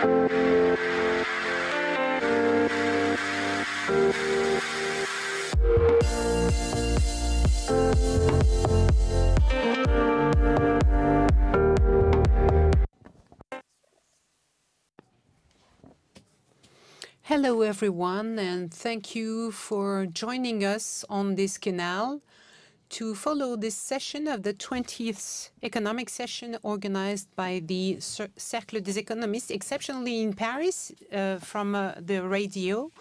Hello, everyone, and thank you for joining us on this canal to follow this session of the 20th economic session organized by the Cercle des économistes, exceptionally in Paris from the radio.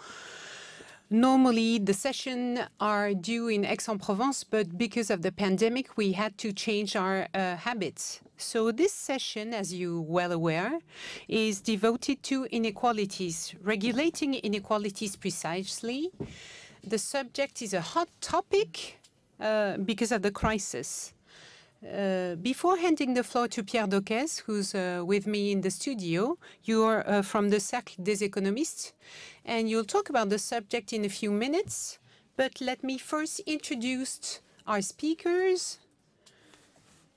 Normally, the sessions are due in Aix-en-Provence, but because of the pandemic, we had to change our habits. So this session, as you're well aware, is devoted to inequalities, regulating inequalities precisely. The subject is a hot topic because of the crisis. Before handing the floor to Pierre DOCKÈS, who's with me in the studio, you're from the Cercle des économistes, and you'll talk about the subject in a few minutes. But let me first introduce our speakers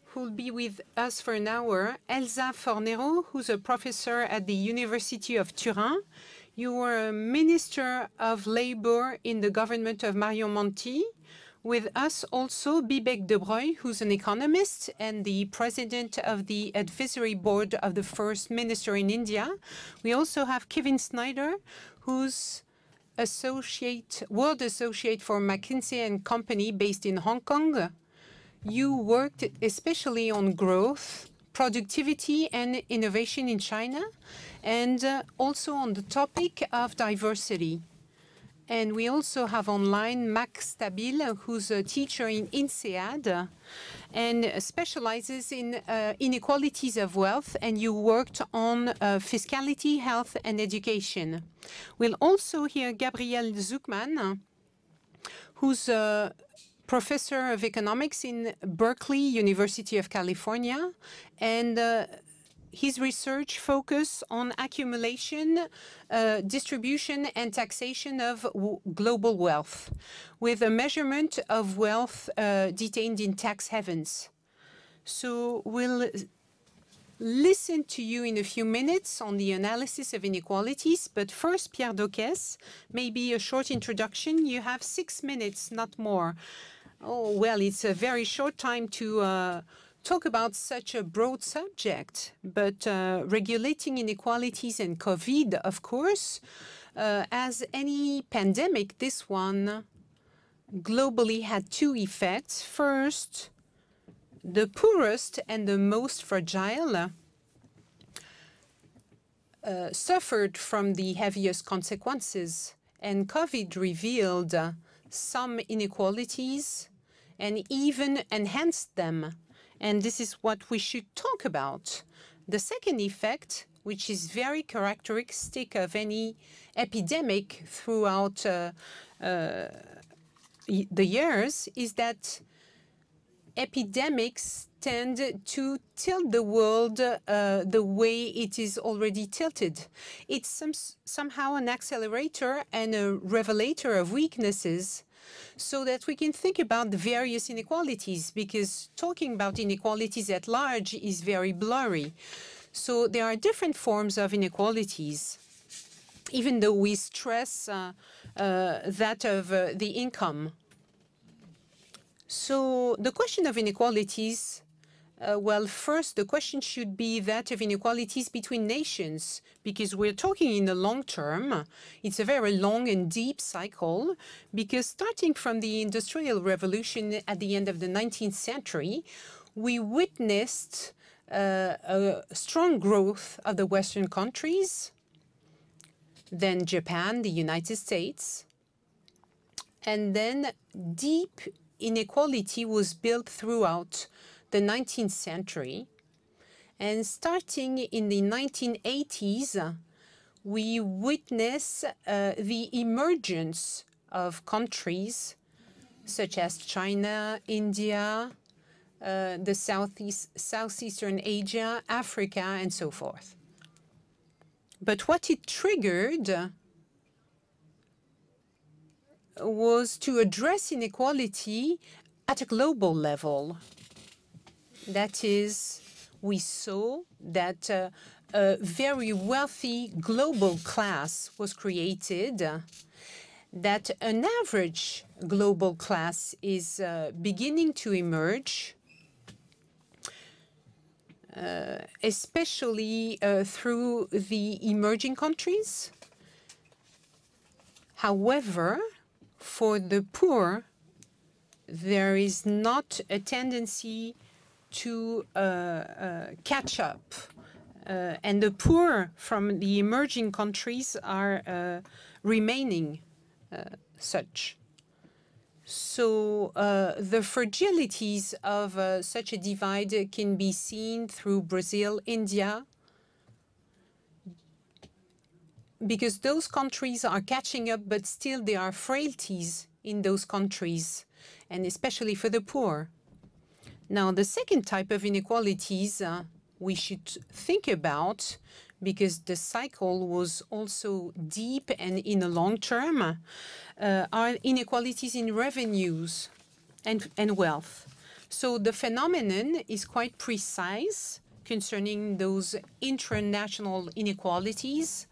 who'll be with us for an hour. Elsa FORNERO, who's a professor at the University of Turin. You were a Minister of Labor in the government of Mario Monti. With us also Bibek DEBROY, who's an economist and the president of the advisory board of the First Minister in India. We also have Kevin Snyder, who's world associate for McKinsey and Company based in Hong Kong. You worked especially on growth, productivity, and innovation in China, and also on the topic of diversity. And we also have online STABILE, who's a teacher in INSEAD and specializes in inequalities of wealth, and you worked on fiscality, health, and education. We'll also hear Gabriel ZUCMAN, who's a professor of economics in Berkeley, University of California, and his research focuses on accumulation, distribution, and taxation of global wealth, with a measurement of wealth detained in tax havens. So we'll listen to you in a few minutes on the analysis of inequalities, but first, Pierre DOCKÈS, maybe a short introduction. You have 6 minutes, not more. Oh, well, it's a very short time to talk about such a broad subject, but regulating inequalities and COVID, of course, as any pandemic, this one globally had two effects. First, the poorest and the most fragile suffered from the heaviest consequences, and COVID revealed some inequalities and even enhanced them. And this is what we should talk about. The second effect, which is very characteristic of any epidemic throughout the years, is that epidemics tend to tilt the world the way it is already tilted. It's somehow an accelerator and a revelator of weaknesses, so that we can think about the various inequalities, because talking about inequalities at large is very blurry. So there are different forms of inequalities, even though we stress that of the income. So the question of inequalities, well, first, the question should be that of inequalities between nations, because we're talking in the long term. It's a very long and deep cycle, because starting from the Industrial Revolution at the end of the 19th century, we witnessed a strong growth of the Western countries, then Japan, the United States, and then deep inequality was built throughout the 19th century. And starting in the 1980s, we witness the emergence of countries such as China, India, the Southeastern Asia, Africa, and so forth. But what it triggered was to address inequality at a global level. That is, we saw that a very wealthy global class was created, that an average global class is beginning to emerge, especially through the emerging countries. However, for the poor, there is not a tendency to catch up. And the poor from the emerging countries are remaining such. So the fragilities of such a divide can be seen through Brazil, India, because those countries are catching up, but still there are frailties in those countries, and especially for the poor. Now, the second type of inequalities we should think about, because the cycle was also deep and in the long term, are inequalities in revenues and wealth. So the phenomenon is quite precise concerning those international inequalities,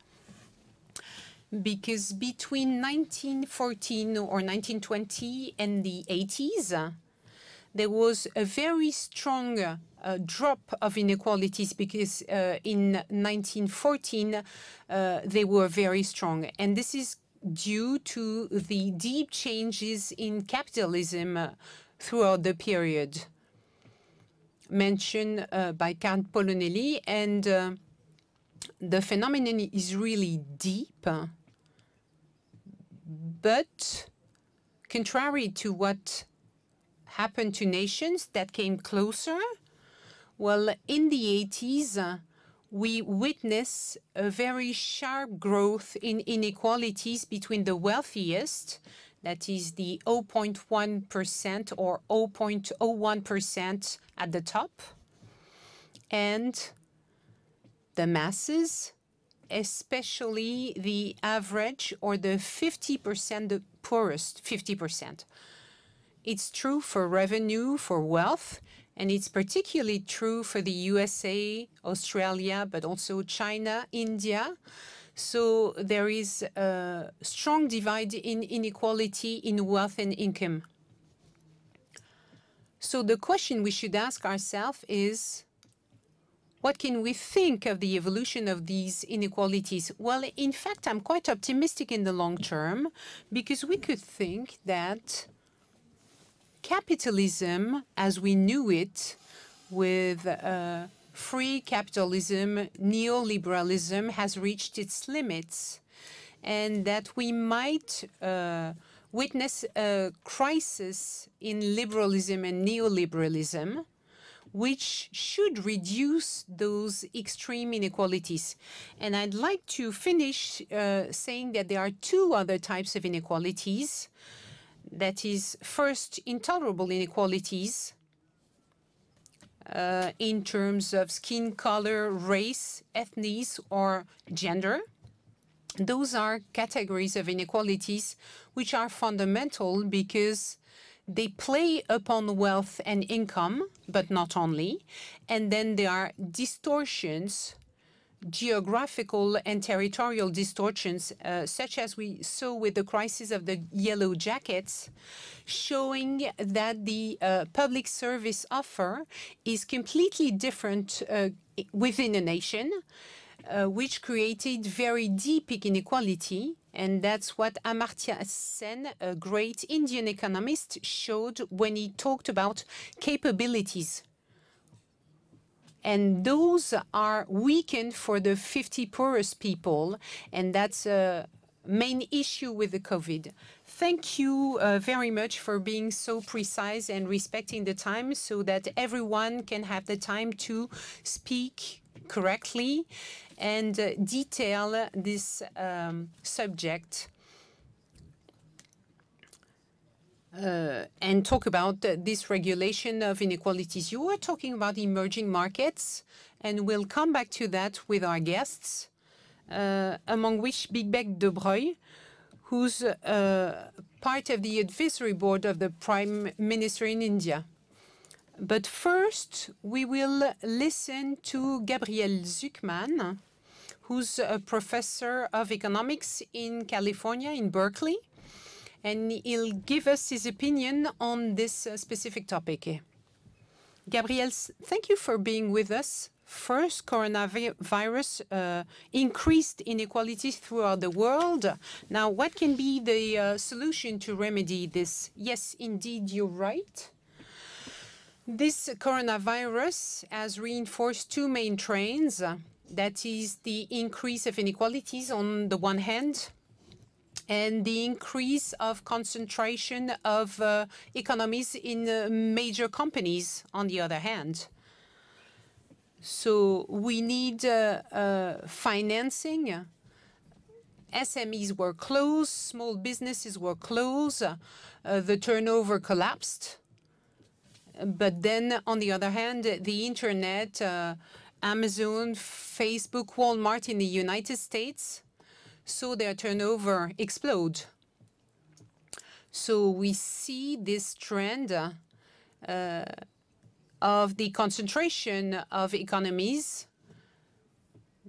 because between 1914 or 1920 and the 80s, there was a very strong drop of inequalities, because in 1914 they were very strong. And this is due to the deep changes in capitalism throughout the period mentioned by Count Polonelli. And the phenomenon is really deep, but contrary to what happened to nations that came closer, well, in the 80s, we witnessed a very sharp growth in inequalities between the wealthiest, that is the 0.1% or 0.01% at the top, and the masses, especially the average or the 50%, the poorest 50%. It's true for revenue, for wealth, and it's particularly true for the USA, Australia, but also China, India. So there is a strong divide in inequality in wealth and income. So the question we should ask ourselves is, what can we think of the evolution of these inequalities? Well, in fact, I'm quite optimistic in the long term, because we could think that capitalism, as we knew it, with free capitalism, neoliberalism, has reached its limits, and that we might witness a crisis in liberalism and neoliberalism, which should reduce those extreme inequalities. And I'd like to finish saying that there are two other types of inequalities. That is, first, intolerable inequalities in terms of skin color, race, ethnicity, or gender. Those are categories of inequalities which are fundamental because they play upon wealth and income, but not only. And then there are distortions, geographical and territorial distortions, such as we saw with the crisis of the yellow jackets, showing that the public service offer is completely different within a nation, which created very deep inequality. And that's what Amartya Sen, a great Indian economist, showed when he talked about capabilities. And those are weakened for the 50 poorest people, and that's a main issue with the COVID. Thank you very much for being so precise and respecting the time so that everyone can have the time to speak correctly and detail this subject and talk about this regulation of inequalities. You were talking about emerging markets, and we'll come back to that with our guests, among which Bibek DEBROY, who's part of the advisory board of the Prime Minister in India. But first, we will listen to Gabriel ZUCMAN, who's a professor of economics in California, in Berkeley, and he'll give us his opinion on this specific topic. Gabriel, thank you for being with us. First, coronavirus increased inequalities throughout the world. Now, what can be the solution to remedy this? Yes, indeed, you're right. This coronavirus has reinforced two main trends. That is the increase of inequalities on the one hand, and the increase of concentration of economies in major companies on the other hand. So we need financing. SMEs were closed, small businesses were closed, the turnover collapsed. But then, on the other hand, the internet, Amazon, Facebook, Walmart in the United States, saw their turnover explode. So we see this trend of the concentration of economies.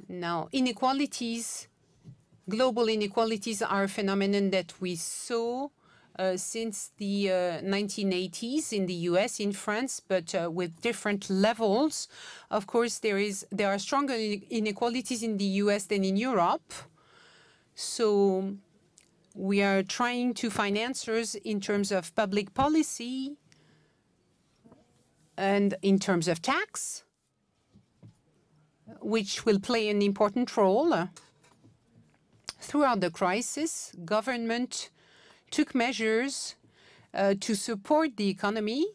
Now, inequalities, global inequalities are a phenomenon that we saw since the 1980s in the US, in France, but with different levels. Of course, there are stronger inequalities in the US than in Europe. So we are trying to find answers in terms of public policy and in terms of tax, which will play an important role. Throughout the crisis, government took measures to support the economy,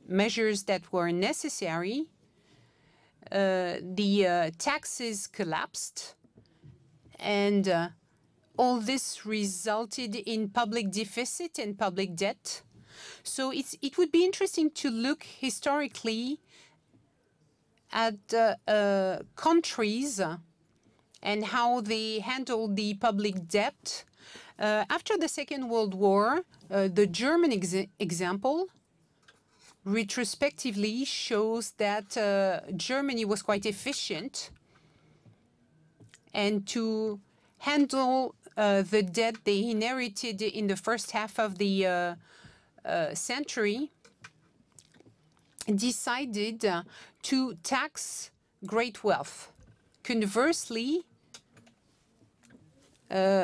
measures that were necessary. The taxes collapsed, and all this resulted in public deficit and public debt. So it would be interesting to look historically at countries and how they handled the public debt. After the Second World War, the German example retrospectively shows that Germany was quite efficient, and to handle the debt they inherited in the first half of the century, decided to tax great wealth. Conversely,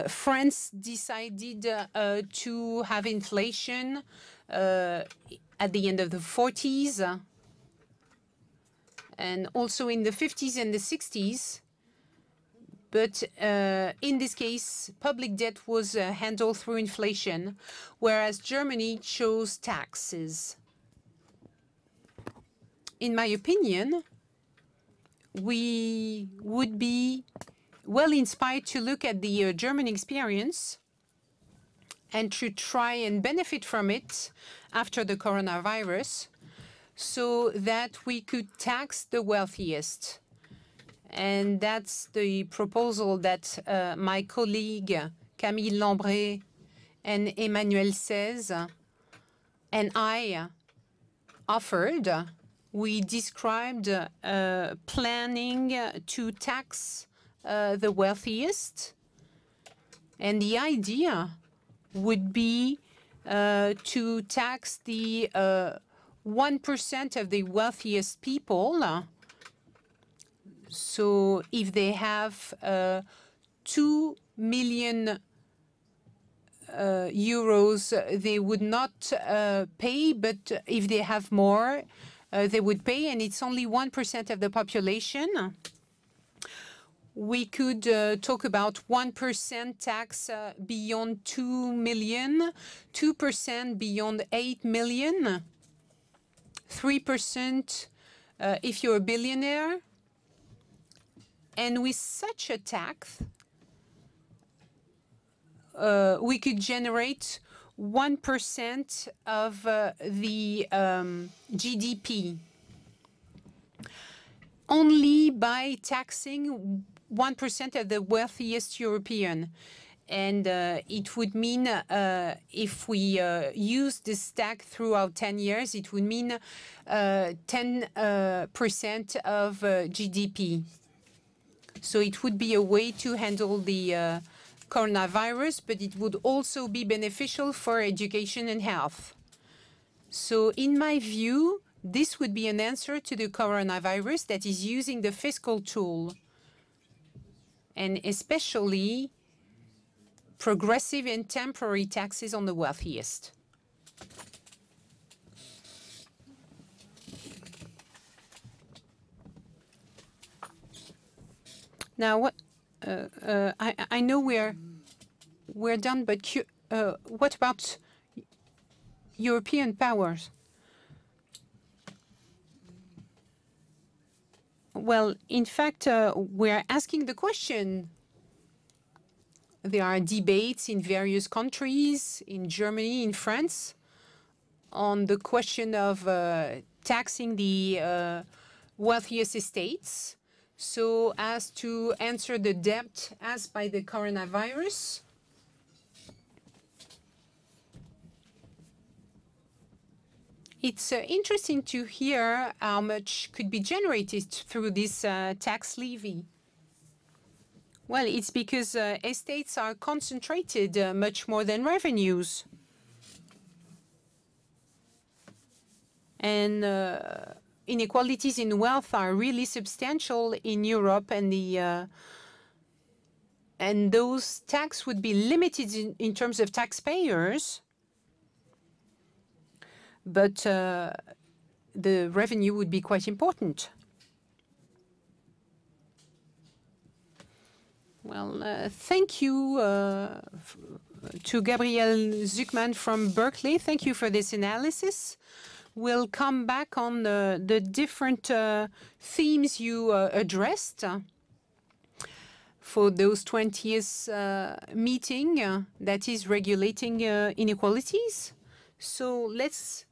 France decided to have inflation at the end of the 40s and also in the 50s and the 60s. But in this case, public debt was handled through inflation, whereas Germany chose taxes. In my opinion, we would be well inspired to look at the German experience and to try and benefit from it after the coronavirus so that we could tax the wealthiest. And that's the proposal that my colleague Camille Lambret and Emmanuel Says and I offered. We described planning to tax the wealthiest, and the idea would be to tax the 1% of the wealthiest people. So if they have 2 million euros, they would not pay, but if they have more, they would pay, and it's only 1% of the population. We could talk about 1% tax beyond 2 million, 2% beyond 8 million, 3% if you're a billionaire. And with such a tax, we could generate 1% of the GDP only by taxing 1% of the wealthiest European. And it would mean, if we use this stack throughout 10 years, it would mean 10% of GDP. So it would be a way to handle the coronavirus, but it would also be beneficial for education and health. So in my view, this would be an answer to the coronavirus that is using the fiscal tool, and especially progressive and temporary taxes on the wealthiest. Now, what I know we're done, but what about European powers? Well, in fact, we're asking the question. There are debates in various countries, in Germany, in France, on the question of taxing the wealthiest estates, so as to answer the debt asked by the coronavirus. It's interesting to hear how much could be generated through this tax levy. Well, it's because estates are concentrated much more than revenues. And inequalities in wealth are really substantial in Europe, and those tax would be limited in terms of taxpayers, but the revenue would be quite important. Well, thank you to Gabriel ZUCMAN from Berkeley. Thank you for this analysis. We'll come back on the different themes you addressed for those 20th meeting that is regulating inequalities. So let's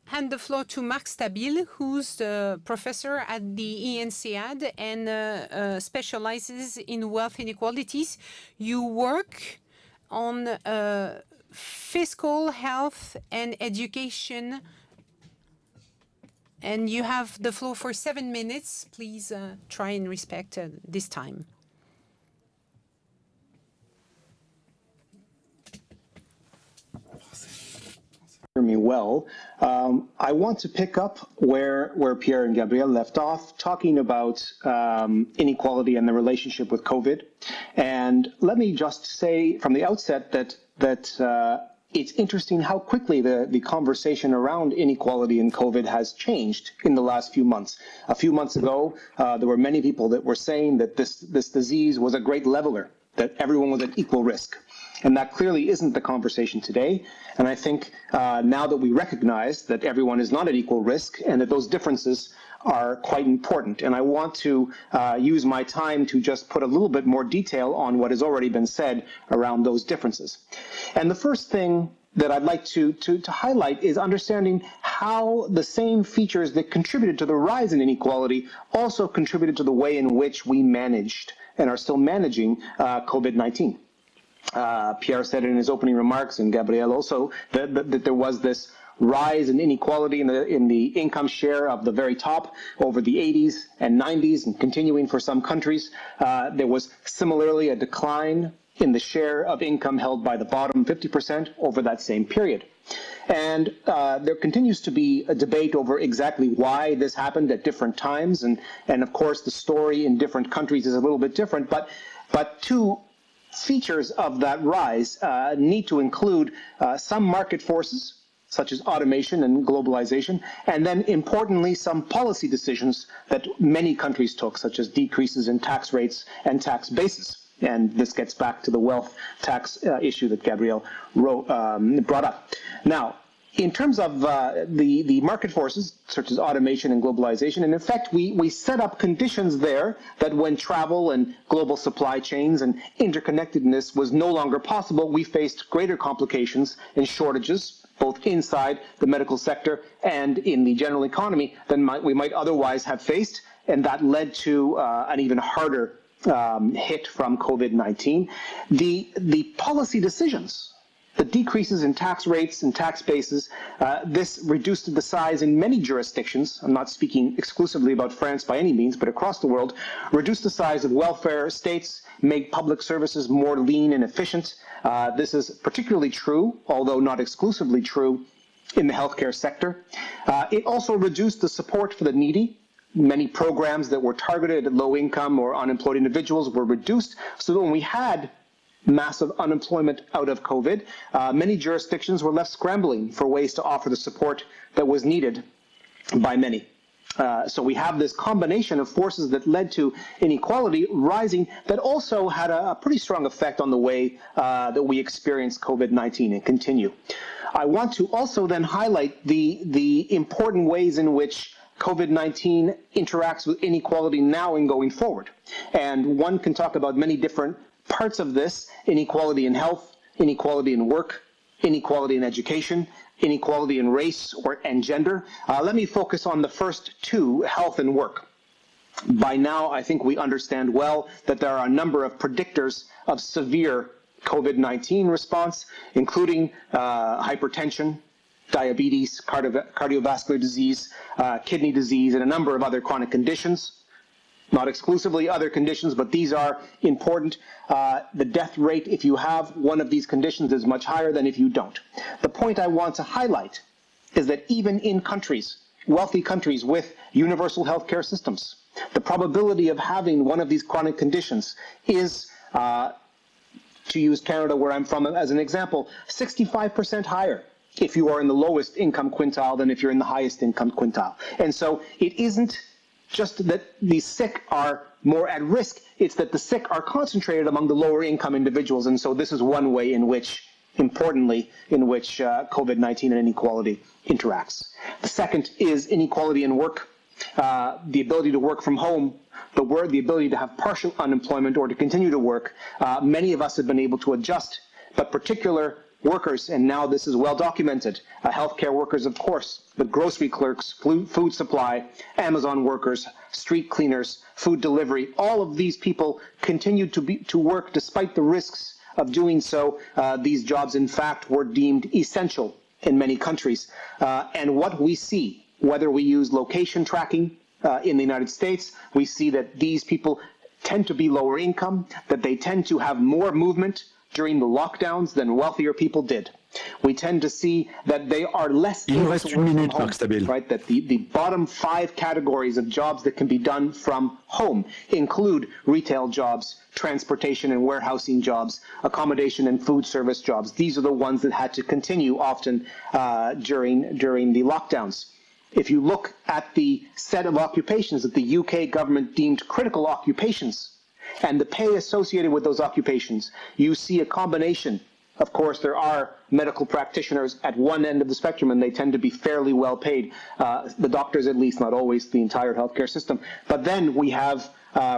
hand the floor to Marc Stabile, who's the professor at the INSEAD and specializes in wealth inequalities. You work on fiscal, health, and education, and you have the floor for 7 minutes. Please try and respect this time. Me well. I want to pick up where Pierre and Gabriel left off, talking about inequality and the relationship with COVID. And let me just say from the outset that it's interesting how quickly the conversation around inequality and COVID has changed in the last few months. A few months ago, there were many people that were saying that this disease was a great leveler, that everyone was at equal risk. And that clearly isn't the conversation today. And I think now that we recognize that everyone is not at equal risk and that those differences are quite important. And I want to use my time to just put a little bit more detail on what has already been said around those differences. And the first thing that I'd like to highlight is understanding how the same features that contributed to the rise in inequality also contributed to the way in which we managed and are still managing COVID-19. Pierre said in his opening remarks, and Gabriel also, that there was this rise in inequality in the income share of the very top over the 80s and 90s and continuing for some countries. There was similarly a decline in the share of income held by the bottom 50% over that same period. And there continues to be a debate over exactly why this happened at different times. And of course, the story in different countries is a little bit different. But two features of that rise need to include some market forces, such as automation and globalization, and then importantly, some policy decisions that many countries took, such as decreases in tax rates and tax bases. And this gets back to the wealth tax issue that Gabriel brought up. Now, in terms of the market forces, such as automation and globalization, and in fact, we set up conditions there that when travel and global supply chains and interconnectedness was no longer possible, we faced greater complications and shortages, both inside the medical sector and in the general economy, than we might otherwise have faced, and that led to an even harder hit from COVID-19. The policy decisions, the decreases in tax rates and tax bases, this reduced the size in many jurisdictions. I'm not speaking exclusively about France by any means, but across the world, reduced the size of welfare states, make public services more lean and efficient. This is particularly true, although not exclusively true, in the healthcare sector. It also reduced the support for the needy. Many programs that were targeted at low-income or unemployed individuals were reduced, so that when we had massive unemployment out of COVID, many jurisdictions were left scrambling for ways to offer the support that was needed by many. So we have this combination of forces that led to inequality rising that also had a pretty strong effect on the way that we experience COVID-19 and continue. I want to also then highlight the important ways in which COVID-19 interacts with inequality now and going forward. And one can talk about many different parts of this: inequality in health, inequality in work, inequality in education, inequality in race and gender. Let me focus on the first two, health and work. By now, I think we understand well that there are a number of predictors of severe COVID-19 response, including hypertension, diabetes, cardiovascular disease, kidney disease, and a number of other chronic conditions. Not exclusively other conditions, but these are important. The death rate, if you have one of these conditions, is much higher than if you don't. The point I want to highlight is that even in countries, wealthy countries with universal healthcare systems, the probability of having one of these chronic conditions is, to use Canada, where I'm from as an example, 65% higher if you are in the lowest income quintile than if you're in the highest income quintile. And so it isn't just that the sick are more at risk, it's that the sick are concentrated among the lower income individuals. And so this is one way in which, importantly, in which COVID-19 and inequality interacts. The second is inequality in work, the ability to work from home, the ability to have partial unemployment or to continue to work. Many of us have been able to adjust, but particular workers, and now this is well documented, healthcare workers, of course, but grocery clerks, food supply, Amazon workers, street cleaners, food delivery, all of these people continue to work despite the risks of doing so. These jobs, in fact, were deemed essential in many countries. And what we see, whether we use location tracking in the United States, we see that these people tend to be lower income, that they tend to have more movement during the lockdowns than wealthier people did. We tend to see that they are less able to work from home, right? That the bottom 5 categories of jobs that can be done from home include retail jobs, transportation and warehousing jobs, accommodation and food service jobs. These are the ones that had to continue often during the lockdowns. If you look at the set of occupations that the UK government deemed critical occupations, and the pay associated with those occupations, you see a combination. Of course, there are medical practitioners at one end of the spectrum, and they tend to be fairly well paid. The doctors, at least, not always the entire healthcare system. But then we have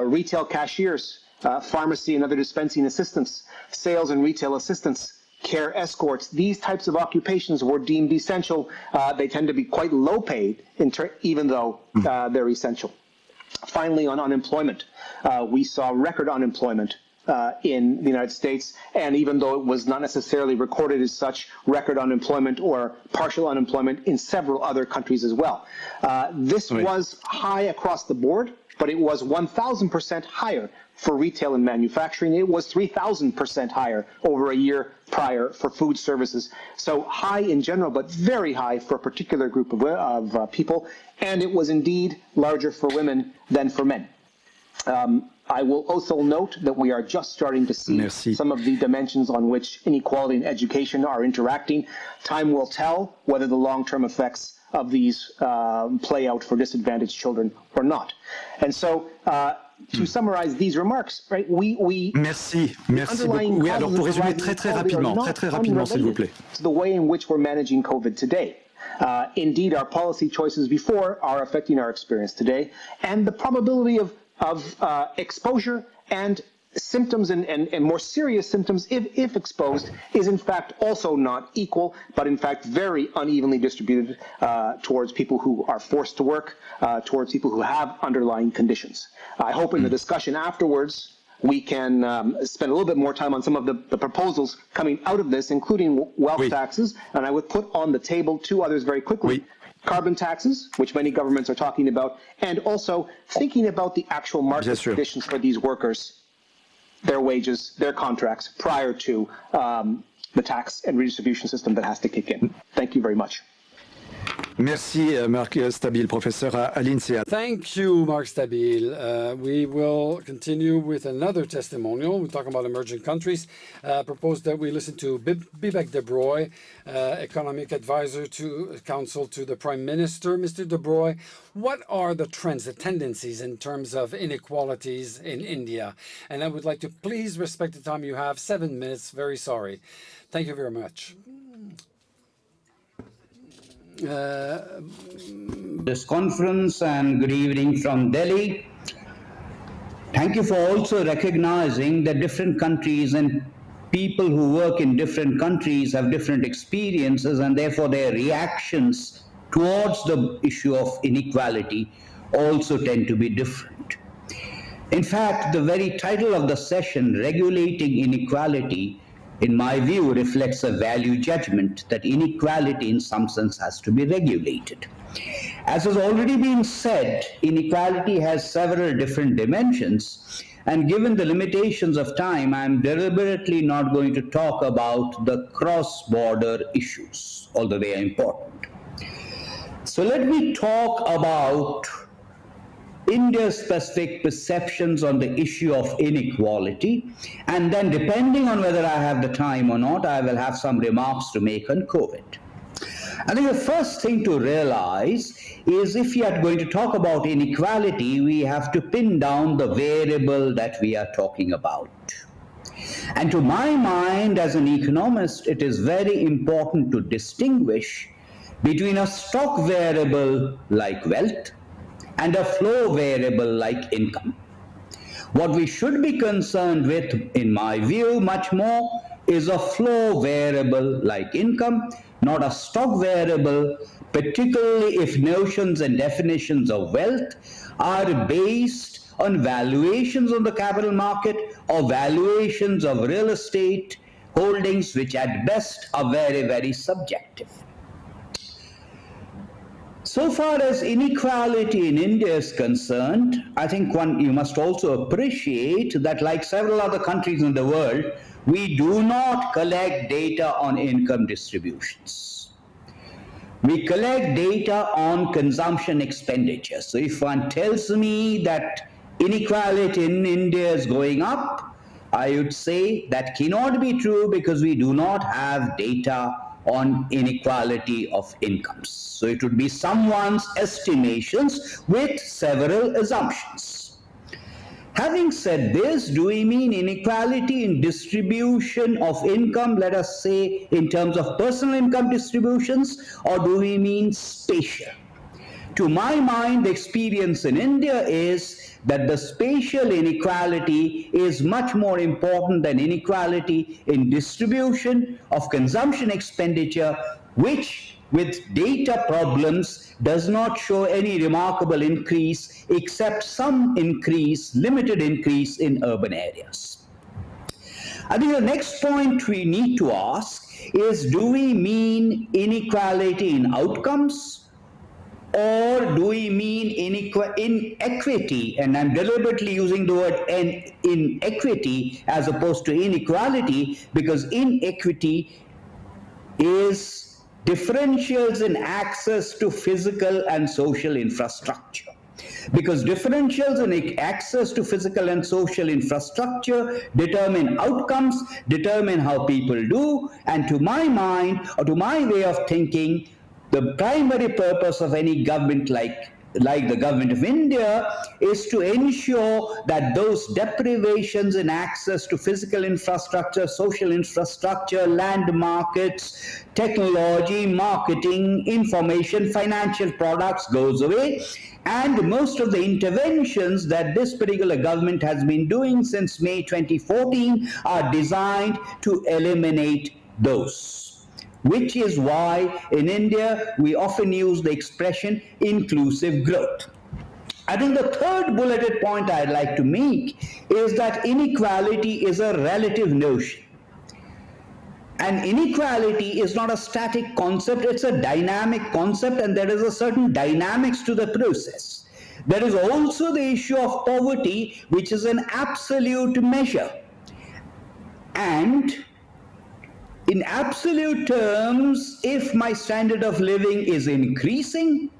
retail cashiers, pharmacy and other dispensing assistants, sales and retail assistants, care escorts. These types of occupations were deemed essential. They tend to be quite low paid, even though they're essential. Finally, on unemployment, we saw record unemployment in the United States, and even though it was not necessarily recorded as such, record unemployment or partial unemployment in several other countries as well. This was high across the board, but it was 1,000% higher for retail and manufacturing. It was 3,000% higher over a year prior for food services. So high in general, but very high for a particular group of people. And it was indeed larger for women than for men. I will also note that we are just starting to see some of the dimensions on which inequality and education are interacting. Time will tell whether the long-term effects of these play out for disadvantaged children or not. And so, to summarize these remarks, right, Merci beaucoup. Oui, alors pour résumer très rapidement, s'il vous plaît. To the way in which we're managing COVID today. Indeed, our policy choices before are affecting our experience today, and the probability of exposure and symptoms and more serious symptoms, if exposed, is in fact also not equal, but in fact very unevenly distributed towards people who are forced to work, towards people who have underlying conditions. I hope in the discussion afterwards we can spend a little bit more time on some of the proposals coming out of this, including wealth taxes, and I would put on the table two others very quickly. Carbon taxes, which many governments are talking about, and also thinking about the actual market conditions for these workers, their wages, their contracts, prior to the tax and redistribution system that has to kick in. Thank you very much. Merci, Marc Stabile, professeur à l'INSEAD. Thank you, Marc Stabile. We will continue with another testimonial. We're talking about emerging countries. Proposed that we listen to Bibek DEBROY, economic advisor to counsel to the Prime Minister. Mr. DEBROY, what are the trends, the tendencies in terms of inequalities in India? And I would like to please respect the time you have, 7 minutes. Very sorry. Thank you very much. This conference, and good evening from Delhi. Thank you for also recognizing that different countries and people who work in different countries have different experiences, and therefore their reactions towards the issue of inequality also tend to be different. In fact, the very title of the session, Regulating Inequality, in my view, reflects a value judgment that inequality in some sense has to be regulated. As has already been said, inequality has several different dimensions, and given the limitations of time, I am deliberately not going to talk about the cross-border issues, although they are important. So let me talk about India-specific perceptions on the issue of inequality, and then depending on whether I have the time or not, I will have some remarks to make on COVID. I think the first thing to realize is if we are going to talk about inequality, we have to pin down the variable that we are talking about. And to my mind, as an economist, it is very important to distinguish between a stock variable like wealth and a flow variable like income. What we should be concerned with, in my view, much more, is a flow variable like income, not a stock variable, particularly if notions and definitions of wealth are based on valuations on the capital market or valuations of real estate holdings, which at best are very, very subjective. So far as inequality in India is concerned, I think you must also appreciate that, like several other countries in the world, we do not collect data on income distributions. We collect data on consumption expenditure. So if one tells me that inequality in India is going up, I would say that cannot be true because we do not have data on inequality of incomes. So it would be someone's estimations with several assumptions. Having said this, do we mean inequality in distribution of income, let us say in terms of personal income distributions, or do we mean spatial? To my mind, the experience in India is that the spatial inequality is much more important than inequality in distribution of consumption expenditure, which with data problems does not show any remarkable increase except some increase, limited increase in urban areas. I think the next point we need to ask is, do we mean inequality in outcomes, or do we mean inequity? And I'm deliberately using the word inequity as opposed to inequality, because inequity is differentials in access to physical and social infrastructure. Because differentials in access to physical and social infrastructure determine outcomes, determine how people do, and to my mind, or to my way of thinking, the primary purpose of any government like like the government of India, is to ensure that those deprivations in access to physical infrastructure, social infrastructure, land markets, technology, marketing, information, financial products goes away. And most of the interventions that this particular government has been doing since May 2014 are designed to eliminate those, which is why in India we often use the expression inclusive growth. I think the third bulleted point I'd like to make is that inequality is a relative notion. And inequality is not a static concept, it's a dynamic concept, and there is a certain dynamics to the process. There is also the issue of poverty, which is an absolute measure. And in absolute terms, if my standard of living is increasing,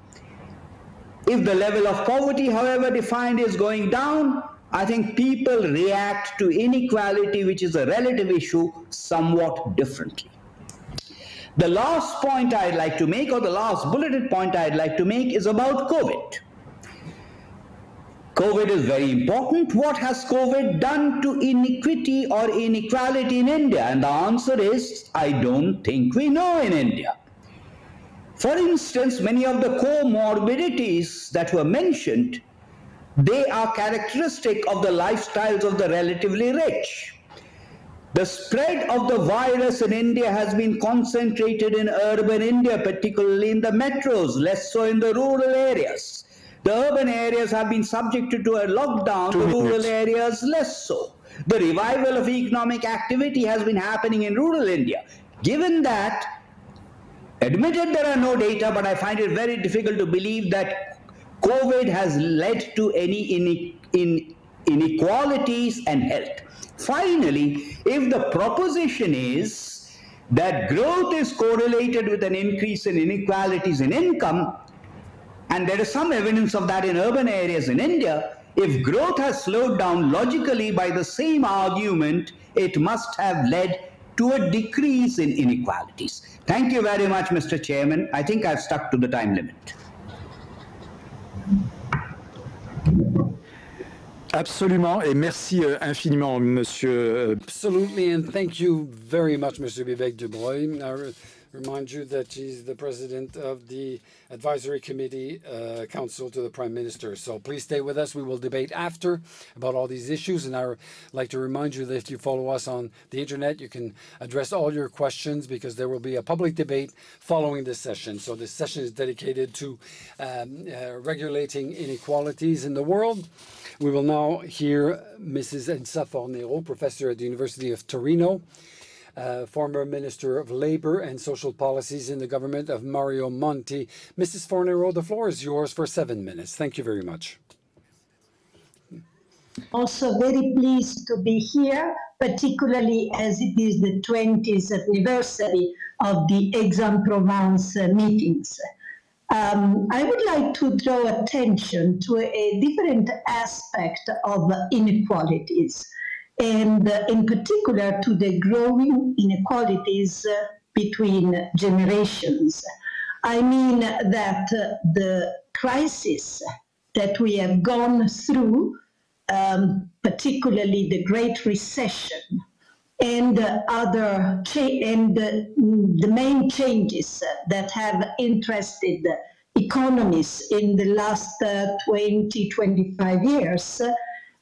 if the level of poverty, however defined, is going down, I think people react to inequality, which is a relative issue, somewhat differently. The last point I'd like to make, or the last bulleted point I'd like to make, is about COVID. COVID is very important. What has COVID done to inequity or inequality in India? And the answer is, I don't think we know in India. For instance, many of the comorbidities that were mentioned, they are characteristic of the lifestyles of the relatively rich. The spread of the virus in India has been concentrated in urban India, particularly in the metros, less so in the rural areas. The urban areas have been subjected to a lockdown, the rural areas less so. The revival of economic activity has been happening in rural India. Given that, admitted there are no data, but I find it very difficult to believe that COVID has led to any inequalities and health. Finally, if the proposition is that growth is correlated with an increase in inequalities in income, and there is some evidence of that in urban areas in India, if growth has slowed down logically by the same argument, it must have led to a decrease in inequalities. Thank you very much, Mr. Chairman. I think I've stuck to the time limit. Absolument, et merci infiniment, Monsieur. Absolutely, and thank you very much, Mr. Bibek DEBROY. I remind you that he's the president of the Advisory Committee Council to the Prime Minister. So please stay with us. We will debate after about all these issues. And I'd like to remind you that if you follow us on the internet, you can address all your questions because there will be a public debate following this session. So this session is dedicated to regulating inequalities in the world. We will now hear Mrs. Elsa FORNERO, professor at the University of Turin, former Minister of Labour and Social Policies in the government of Mario Monti. Mrs. FORNERO, the floor is yours for 7 minutes. Thank you very much. Also very pleased to be here, particularly as it is the 20th anniversary of the Aix-en-Provence meetings. I would like to draw attention to a different aspect of inequalities, and in particular to the growing inequalities between generations. I mean that the crisis that we have gone through, particularly the Great Recession, and the main changes that have interested economists in the last 20-25 years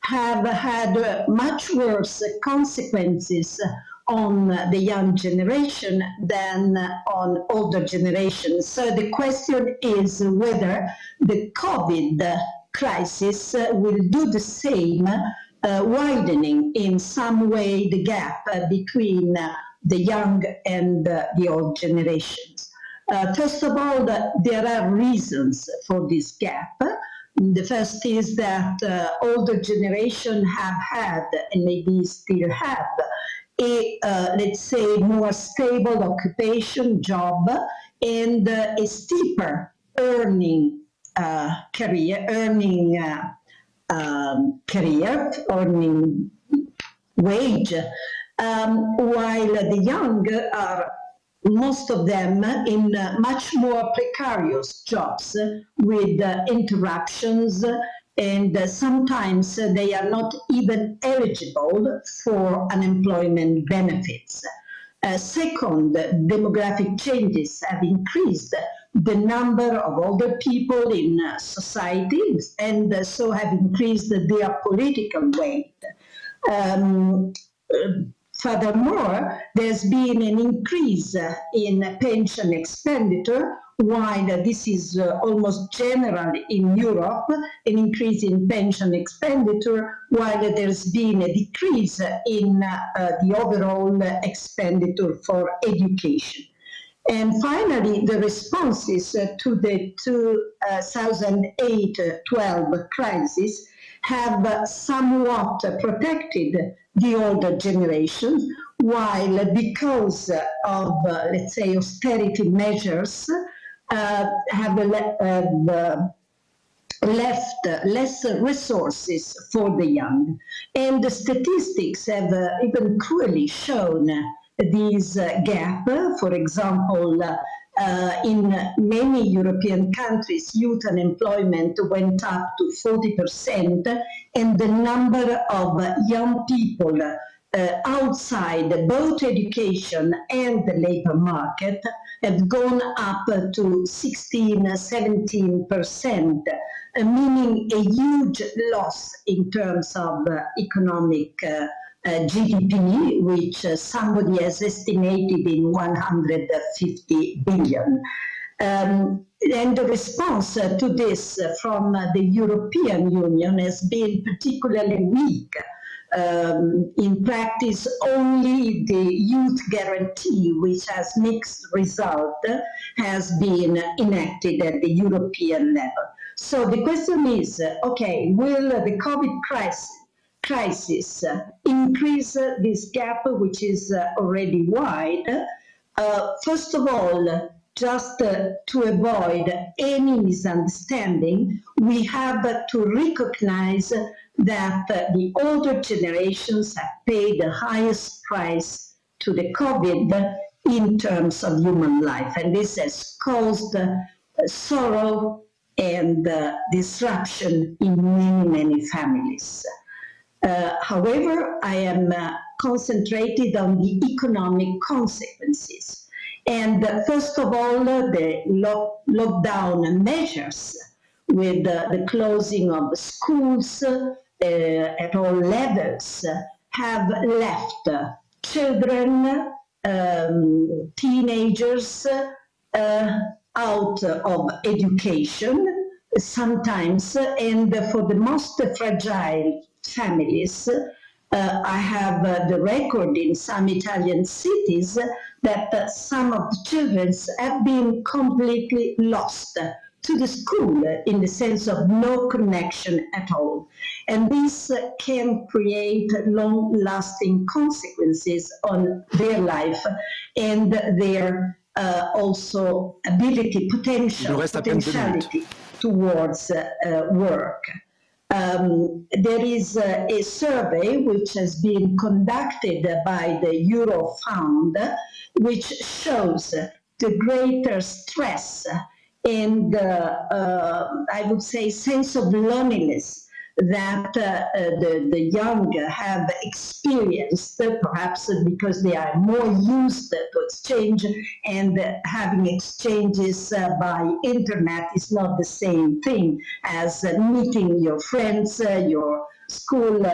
have had much worse consequences on the young generation than on older generations. So the question is whether the COVID crisis will do the same, widening in some way the gap between the young and the old generations. First of all, there are reasons for this gap. The first is that older generation have had, and maybe still have, a, let's say, more stable occupation, job, and a steeper earning career, earning wage, while the young are most of them in much more precarious jobs with interruptions, and sometimes they are not even eligible for unemployment benefits. Second, demographic changes have increased the number of older people in society, and so have increased their political weight. Furthermore, there's been an increase in pension expenditure, while this is almost general in Europe, an increase in pension expenditure, while there's been a decrease in the overall expenditure for education. And finally, the responses to the 2008-12 crisis have somewhat protected the older generation, while because of, let's say, austerity measures, have left less resources for the young. And the statistics have even cruelly shown this gap. For example, in many European countries, youth unemployment went up to 40%, and the number of young people outside both education and the labor market have gone up to 16-17%, meaning a huge loss in terms of economic GDP, which somebody has estimated in 150 billion. And the response to this from the European Union has been particularly weak. In practice, only the youth guarantee, which has mixed result, has been enacted at the European level. So the question is, okay, will the COVID crisis increase this gap, which is already wide? First of all, just to avoid any misunderstanding, we have to recognize that the older generations have paid the highest price to the COVID in terms of human life, and this has caused sorrow and disruption in many, many families. However, I am concentrated on the economic consequences. And first of all, the lockdown measures with the closing of schools at all levels have left children, teenagers out of education sometimes, and for the most fragile families, I have the record in some Italian cities that some of the children have been completely lost to the school in the sense of no connection at all. And this can create long-lasting consequences on their life and their also potentiality towards work. There is a survey which has been conducted by the Eurofound, which shows the greater stress and I would say sense of loneliness that the young have experienced, perhaps because they are more used to exchange, and having exchanges by internet is not the same thing as meeting your friends, your school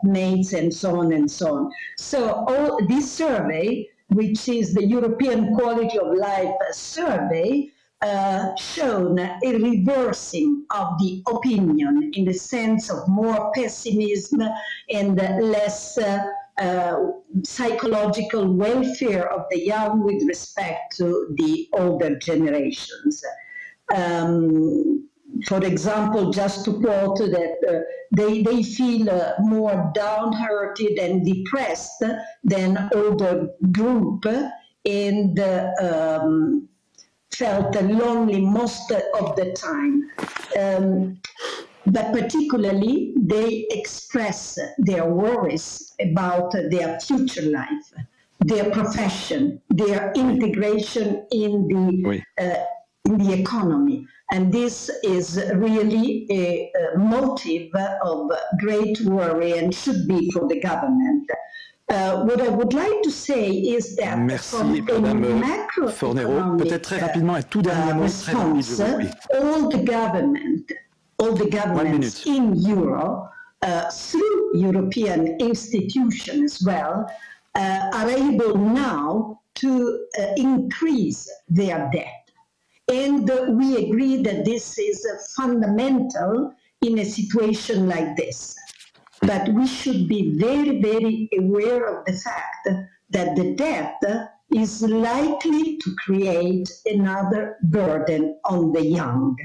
mates, and so on and so on. So this survey, which is the European Quality of Life Survey, shown a reversing of the opinion in the sense of more pessimism and less psychological welfare of the young with respect to the older generations. For example, just to quote that they feel more downhearted and depressed than older group, and felt lonely most of the time. But particularly, they express their worries about their future life. their profession, their integration in the economy. And this is really a motive of great worry and should be for the government. What I would like to say is that Merci, Madame Fornero. Peut-être très rapidement, un tout dernier mot, très rapide. All the governments in Europe, through European institutions as well, are able now to increase their debt. And we agree that this is fundamental in a situation like this. But we should be very, very aware of the fact that the debt is likely to create another burden on the young.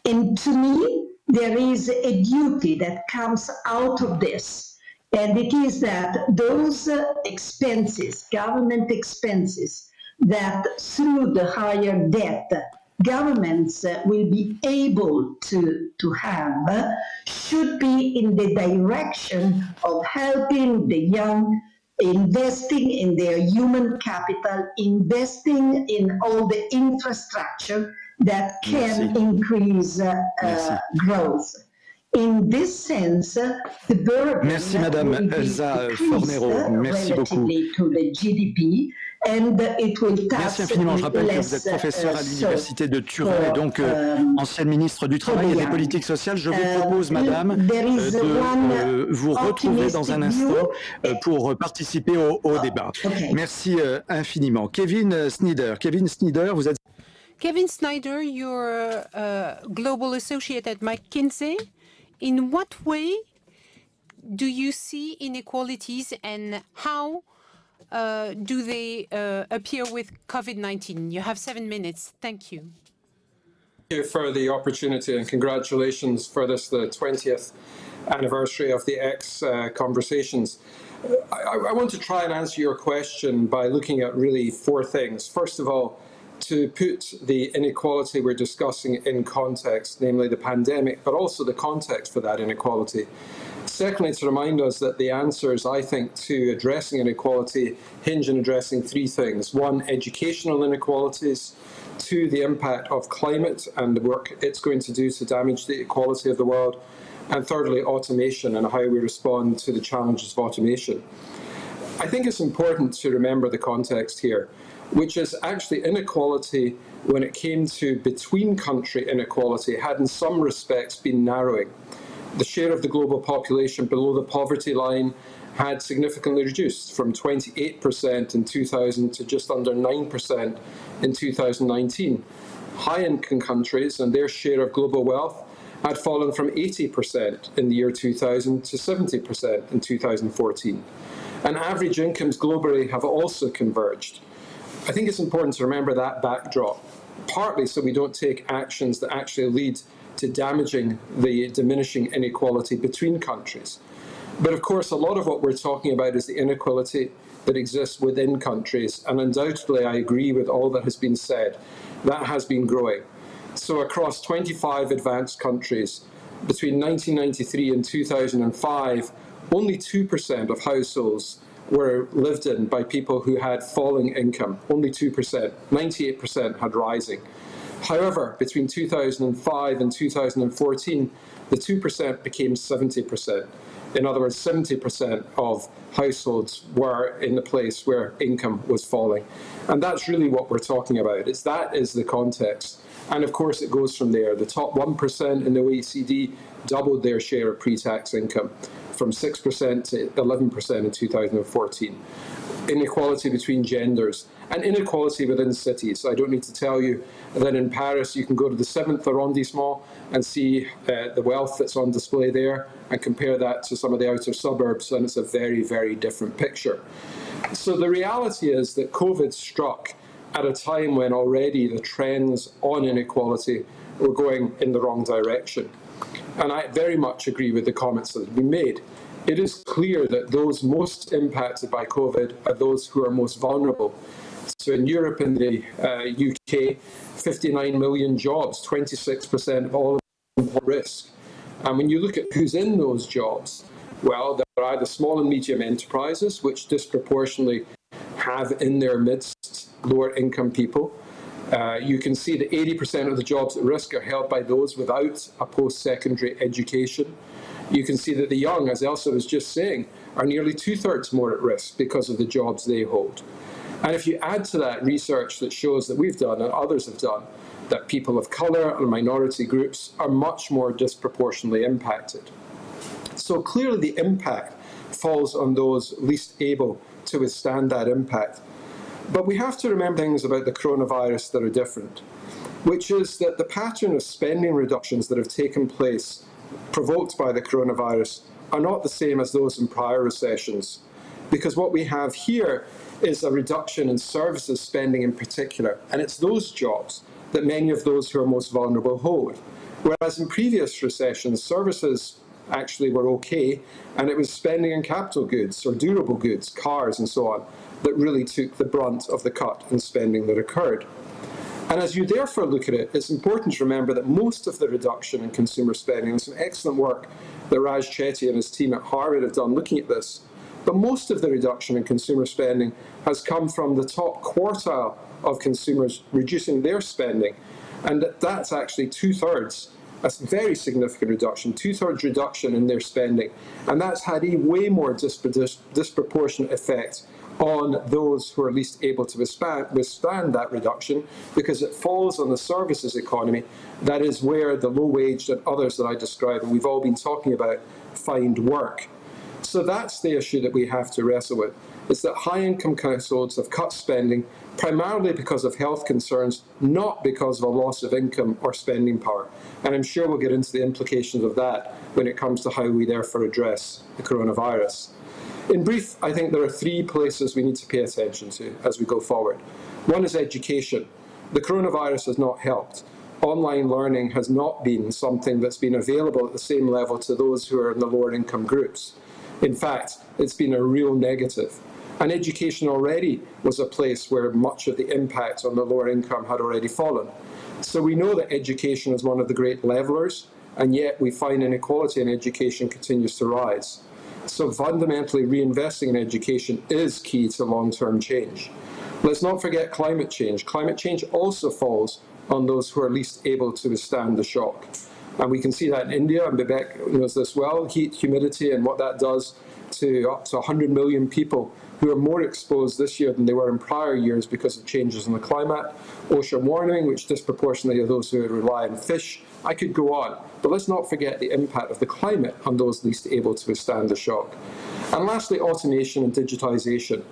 And to me, there is a duty that comes out of this. And it is that those expenses, government expenses, that through the higher debt, governments will be able to have should be in the direction of helping the young, investing in their human capital, investing in all the infrastructure that can increase growth. In this sense, the burden Merci, Madame Elsa Fornero. Merci beaucoup. To the GDP, and it will Merci infiniment. Je rappelle que vous êtes professeur à l'université de Turin et donc ancienne ministre du Travail et des politiques sociales. Je vous propose, Madame, de vous retrouver dans un instant pour participer au débat. Merci infiniment. Kevin Sneader, vous êtes... Kevin Sneader, you're a global associate at McKinsey. In what way do you see inequalities and how do they appear with COVID-19? You have 7 minutes. Thank you. Thank you for the opportunity and congratulations for this, the 20th anniversary of the X conversations. I want to try and answer your question by looking at really 4 things. First of all, to put the inequality we're discussing in context, namely the pandemic, but also the context for that inequality. Secondly, to remind us that the answers, I think, to addressing inequality hinge on addressing 3 things. 1, educational inequalities. 2, the impact of climate and the work it's going to do to damage the equality of the world. And thirdly, automation and how we respond to the challenges of automation. I think it's important to remember the context here, which is actually inequality when it came to between-country inequality had in some respects been narrowing. The share of the global population below the poverty line had significantly reduced from 28% in 2000 to just under 9% in 2019. High-income countries and their share of global wealth had fallen from 80% in the year 2000 to 70% in 2014. And average incomes globally have also converged. I think it's important to remember that backdrop, partly so we don't take actions that actually lead to damaging the diminishing inequality between countries. But of course, a lot of what we're talking about is the inequality that exists within countries, and undoubtedly I agree with all that has been said. That has been growing. So across 25 advanced countries, between 1993 and 2005, only 2% of households were lived in by people who had falling income, only 2%, 98% had rising. However, between 2005 and 2014, the 2% became 70%. In other words, 70% of households were in the place where income was falling. And that's really what we're talking about. That is the context. And of course, it goes from there. The top 1% in the OECD doubled their share of pre-tax income, from 6% to 11% in 2014. Inequality between genders and inequality within cities. I don't need to tell you that in Paris you can go to the 7th arrondissement and see the wealth that's on display there and compare that to some of the outer suburbs, and it's a very, very different picture. So the reality is that COVID struck at a time when already the trends on inequality were going in the wrong direction. And I very much agree with the comments that have been made. It is clear that those most impacted by COVID are those who are most vulnerable. So in Europe and the UK, 59 million jobs, 26% of all of them at risk. And when you look at who's in those jobs, well, there are either small and medium enterprises, which disproportionately have in their midst lower income people. You can see that 80% of the jobs at risk are held by those without a post-secondary education. You can see that the young, as Elsa was just saying, are nearly 2/3 more at risk because of the jobs they hold. And if you add to that research that shows that we've done and others have done, that people of colour and minority groups are much more disproportionately impacted. So clearly the impact falls on those least able to withstand that impact. But we have to remember things about the coronavirus that are different, which is that the pattern of spending reductions that have taken place provoked by the coronavirus are not the same as those in prior recessions, because what we have here is a reduction in services spending in particular, and it's those jobs that many of those who are most vulnerable hold. Whereas in previous recessions, services actually were okay, and it was spending on capital goods or durable goods, cars and so on, that really took the brunt of the cut in spending that occurred. And as you therefore look at it, it's important to remember that most of the reduction in consumer spending, and some excellent work that Raj Chetty and his team at Harvard have done looking at this, but most of the reduction in consumer spending has come from the top quartile of consumers reducing their spending, and that's actually 2/3. That's a very significant reduction, 2/3 reduction in their spending, and that's had a way more disproportionate effect on those who are least able to withstand that reduction, because it falls on the services economy. That is where the low-waged and others that I described, and we've all been talking about, find work. So that's the issue that we have to wrestle with, is that high-income households have cut spending primarily because of health concerns, not because of a loss of income or spending power. And I'm sure we'll get into the implications of that when it comes to how we therefore address the coronavirus. In brief, I think there are three places we need to pay attention to as we go forward. One is education. The coronavirus has not helped. Online learning has not been something that's been available at the same level to those who are in the lower income groups. In fact, it's been a real negative. And education already was a place where much of the impact on the lower income had already fallen. So we know that education is one of the great levelers, and yet we find inequality in education continues to rise. So fundamentally, reinvesting in education is key to long-term change. Let's not forget climate change. Climate change also falls on those who are least able to withstand the shock. And we can see that in India, and Bibek knows this well, heat, humidity, and what that does to up to 100 million people who are more exposed this year than they were in prior years because of changes in the climate. Ocean warming, which disproportionately are those who rely on fish. I could go on, but let's not forget the impact of the climate on those least able to withstand the shock. And lastly, automation and digitization.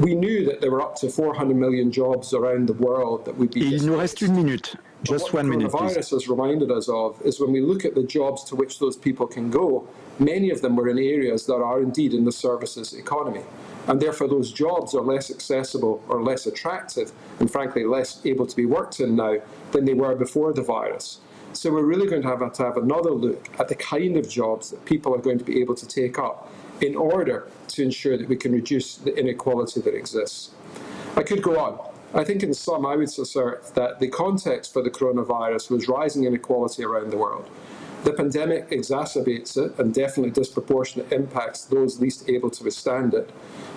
We knew that there were up to 400 million jobs around the world that would be Il nous reste une minute. Just 1 minute, please. What the virus has reminded us of is when we look at the jobs to which those people can go, many of them were in areas that are indeed in the services economy. And therefore those jobs are less accessible or less attractive, and frankly less able to be worked in now than they were before the virus. So we're really going to have another look at the kind of jobs that people are going to be able to take up in order to ensure that we can reduce the inequality that exists. I could go on. I think in sum, I would assert that the context for the coronavirus was rising inequality around the world. The pandemic exacerbates it and definitely disproportionate impacts those least able to withstand it.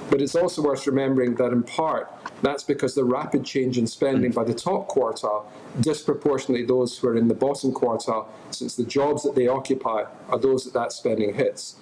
But it's also worth remembering that in part, that's because the rapid change in spending by the top quartile disproportionately those who are in the bottom quartile, since the jobs that they occupy are those that spending hits.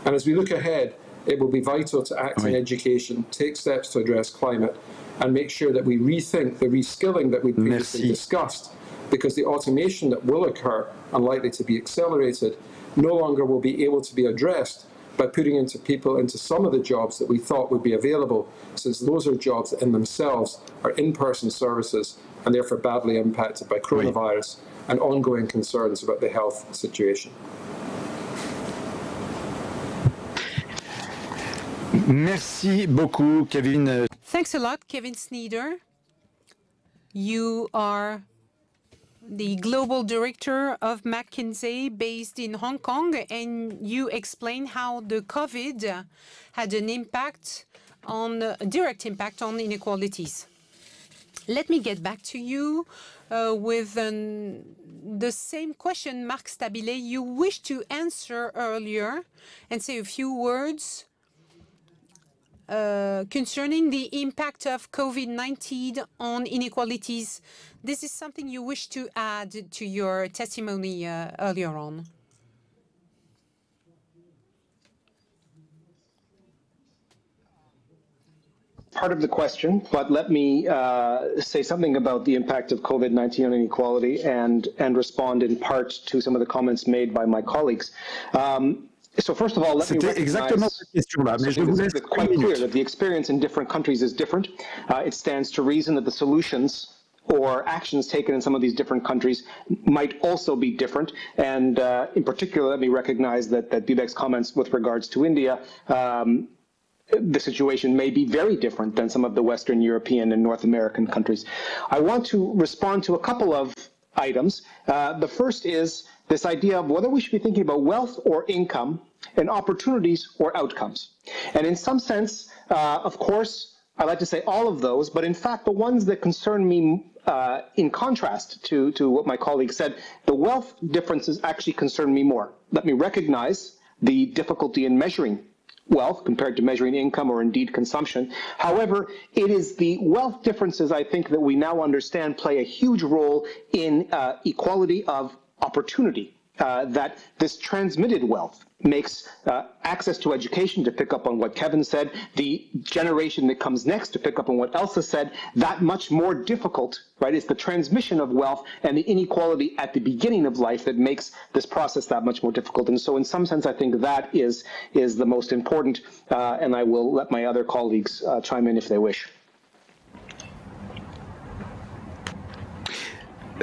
And as we look ahead, it will be vital to act in education, take steps to address climate, and make sure that we rethink the reskilling that we previously discussed, because the automation that will occur, and likely to be accelerated, no longer will be able to be addressed by putting people into some of the jobs that we thought would be available, since those are jobs that in themselves are in-person services and therefore badly impacted by coronavirus and ongoing concerns about the health situation. Merci beaucoup, Kevin. Thanks a lot, Kevin SNEADER. You are the global director of McKinsey based in Hong Kong, and you explain how the COVID had an impact on, a direct impact on inequalities. Let me get back to you with the same question, Marc Stabile, you wished to answer earlier and say a few words concerning the impact of COVID-19 on inequalities. This is something you wish to add to your testimony earlier on. Part of the question, but let me say something about the impact of COVID-19 on inequality and respond in part to some of the comments made by my colleagues. So first of all, let me recognize it's quite clear that the experience in different countries is different. It stands to reason that the solutions or actions taken in some of these different countries might also be different. And in particular, let me recognize that Bibek's comments with regards to India, the situation may be very different than some of the Western European and North American countries. I want to respond to a couple of items. The first is this idea of whether we should be thinking about wealth or income and opportunities or outcomes. And in some sense, of course, I like to say all of those, but in fact, the ones that concern me in contrast to what my colleague said, the wealth differences actually concern me more. Let me recognize the difficulty in measuring wealth compared to measuring income or indeed consumption. However, it is the wealth differences, I think, that we now understand play a huge role in equality of opportunity, that this transmitted wealth makes access to education, to pick up on what Kevin said, the generation that comes next, to pick up on what Elsa said, that much more difficult, right? It's the transmission of wealth and the inequality at the beginning of life that makes this process that much more difficult. And so in some sense, I think that is the most important, and I will let my other colleagues chime in if they wish.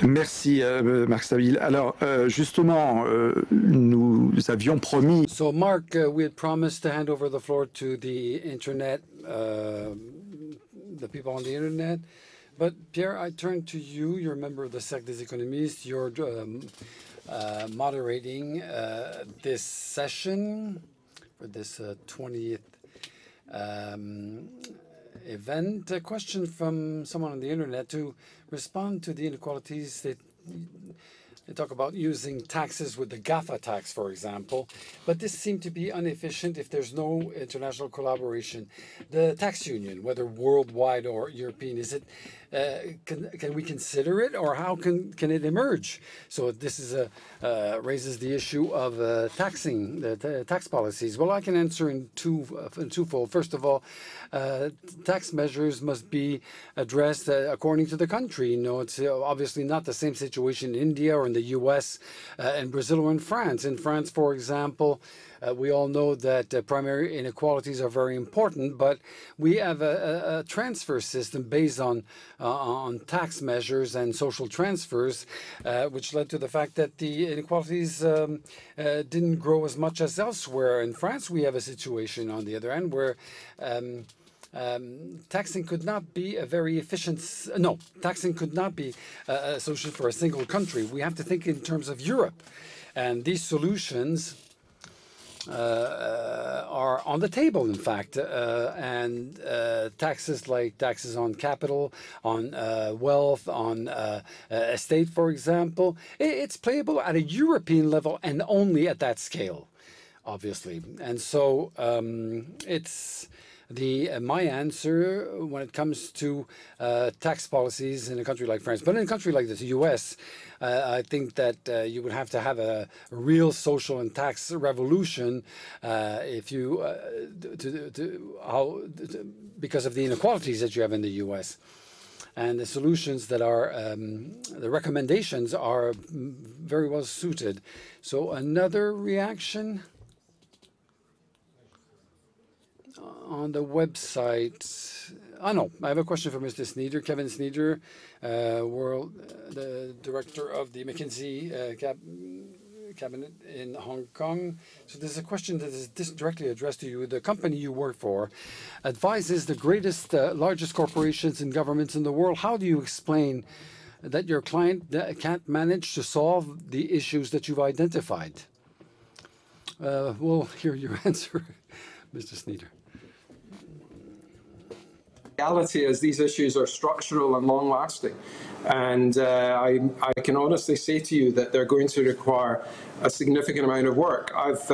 Merci, Marc Stabile. Alors, justement, nous avions promis... So, Marc, we had promised to hand over the floor to the internet, the people on the internet. But, Pierre, I turn to you. You're a member of the Cercle des économistes. You're moderating this session for this 20th event. A question from someone on the internet to respond to the inequalities that they talk about using taxes with the GAFA tax, for example, but this seemed to be inefficient if there's no international collaboration. The tax union, whether worldwide or European, is it can we consider it, or how can it emerge? So this is raises the issue of taxing the tax policies. Well, I can answer in twofold. First of all, tax measures must be addressed according to the country. You know, it's obviously not the same situation in India or in the U.S. And Brazil or in France. In France, for example, we all know that primary inequalities are very important, but we have a transfer system based on tax measures and social transfers, which led to the fact that the inequalities didn't grow as much as elsewhere. In France, we have a situation, on the other hand, where taxing could not be a very efficient... No, taxing could not be a solution for a single country. We have to think in terms of Europe. And these solutions are on the table, in fact, and taxes like taxes on capital, on wealth, on estate, for example, it's playable at a European level and only at that scale, obviously. And so it's my answer when it comes to tax policies in a country like France. But in a country like the U.S., I think that you would have to have a real social and tax revolution if you because of the inequalities that you have in the U.S. And the solutions that are the recommendations are very well suited. So another reaction on the website. No, I have a question for Mr. SNEADER, Kevin SNEADER, the director of the McKinsey cabinet in Hong Kong. So there's a question that is directly addressed to you. The company you work for advises the largest corporations and governments in the world. How do you explain that your client can't manage to solve the issues that you've identified? We'll hear your answer, Mr. SNEADER. reality is these issues are structural and long-lasting. And I can honestly say to you that they're going to require a significant amount of work. I've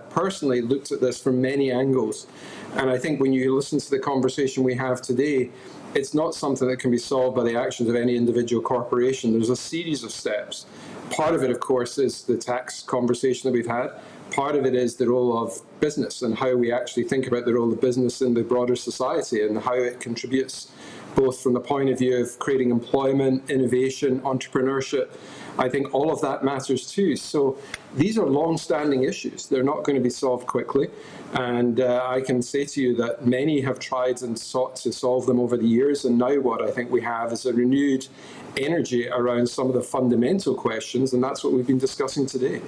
personally looked at this from many angles. And I think when you listen to the conversation we have today, it's not something that can be solved by the actions of any individual corporation. There's a series of steps. Part of it, of course, is the tax conversation that we've had. Part of it is the role of business and how we actually think about the role of business in the broader society and how it contributes both from the point of view of creating employment, innovation, entrepreneurship. I think all of that matters too. So these are long-standing issues. They're not going to be solved quickly. And I can say to you that many have tried and sought to solve them over the years. And now what I think we have is a renewed energy around some of the fundamental questions. And that's what we've been discussing today.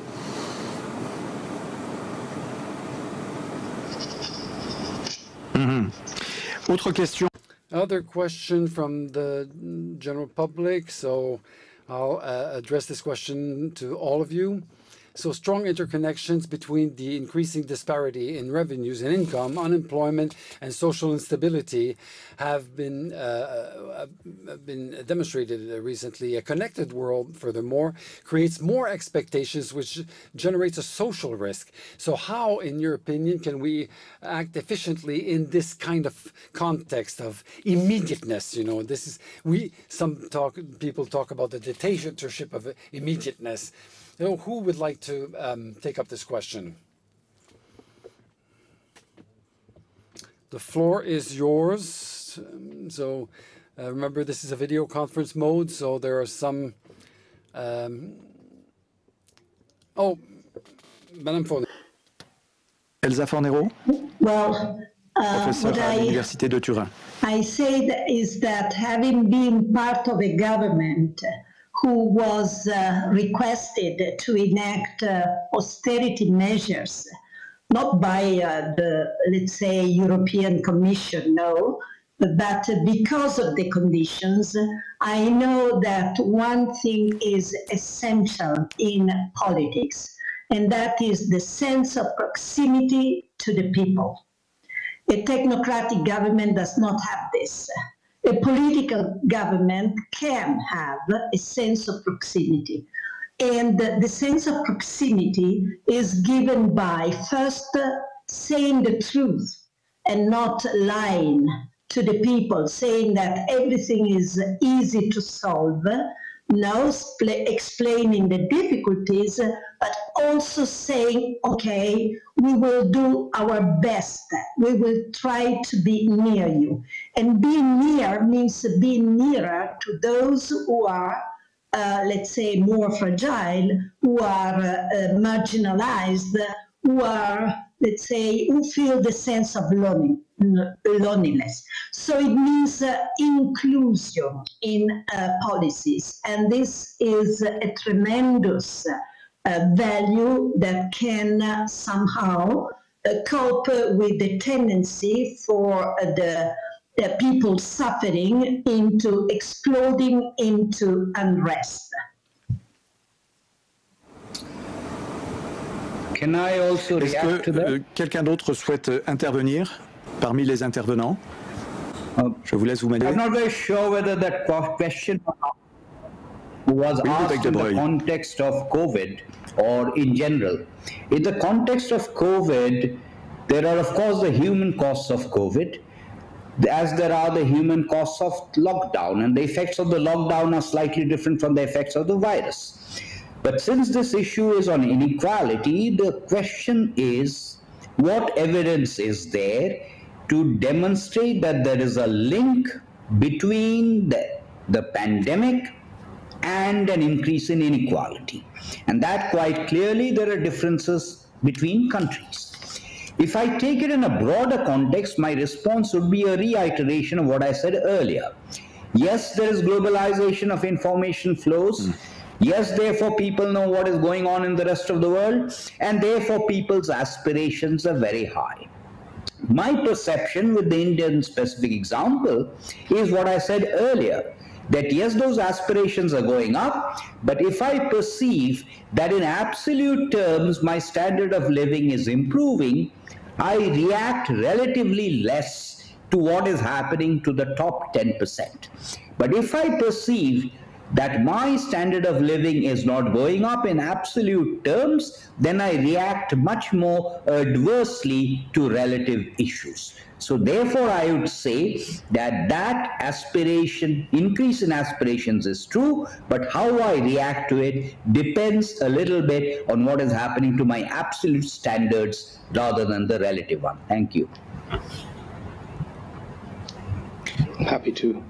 Autre question. Other question from the general public, so I'll address this question to all of you. So strong interconnections between the increasing disparity in revenues and income, unemployment, and social instability have been demonstrated recently. A connected world, furthermore, creates more expectations, which generates a social risk. So how, in your opinion, can we act efficiently in this kind of context of immediateness? You know, this is, people talk about the dictatorship of immediateness. You know, who would like to take up this question? The floor is yours. Remember, this is a video conference mode, so there are some... Madame Fornero. Elsa Fornero, Well, professeur à l'Université de Turin. I say is that having been part of a government who was requested to enact austerity measures, not by the, let's say, European Commission, no, but because of the conditions, I know that one thing is essential in politics, and that is the sense of proximity to the people. A technocratic government does not have this. A political government can have a sense of proximity. And the sense of proximity is given by first saying the truth and not lying to the people, saying that everything is easy to solve, now explaining the difficulties, but also saying, okay, we will do our best. We will try to be near you. And being near means being nearer to those who are, let's say, more fragile, who are marginalized, who are, let's say, who feel the sense of loneliness. So it means inclusion in policies. And this is a tremendous value that can somehow cope with the tendency for the people suffering into exploding into unrest. Can I also react to that? Quelqu'un d'autre souhaite intervenir parmi les intervenants? Je vous laisse vous mêler. I'm not very sure whether that question was asked in the context of COVID or in general. In the context of COVID, there are, of course, the human costs of COVID, as there are the human costs of lockdown, and the effects of the lockdown are slightly different from the effects of the virus. But since this issue is on inequality, the question is, what evidence is there to demonstrate that there is a link between the pandemic and an increase in inequality? And that quite clearly there are differences between countries. If I take it in a broader context, my response would be a reiteration of what I said earlier. Yes, there is globalization of information flows. Yes, therefore people know what is going on in the rest of the world, and therefore people's aspirations are very high. My perception with the Indian specific example is what I said earlier, that yes, those aspirations are going up, but if I perceive that in absolute terms my standard of living is improving, I react relatively less to what is happening to the top 10%. But if I perceive that my standard of living is not going up in absolute terms, then I react much more adversely to relative issues. So therefore, I would say that that aspiration, increase in aspirations is true, but how I react to it depends a little bit on what is happening to my absolute standards rather than the relative one. Thank you. Happy to.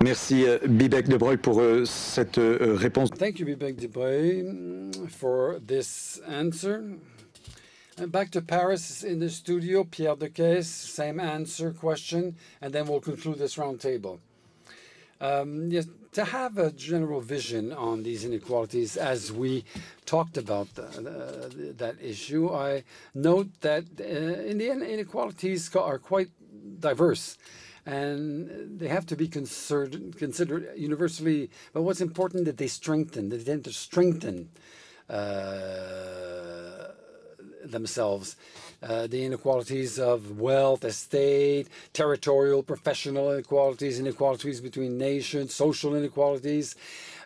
Merci Bibek DEBROY pour cette réponse. Thank you, Bibek DEBROY, for this answer. And back to Paris in the studio, Pierre DOCKÈS, same answer, question, and then we'll conclude this roundtable. Yes, to have a general vision on these inequalities, as we talked about that issue, I note that in the end, inequalities are quite diverse. And they have to be considered universally. But what's important that they strengthen, they tend to strengthen themselves. The inequalities of wealth, estate, territorial, professional inequalities, inequalities between nations, social inequalities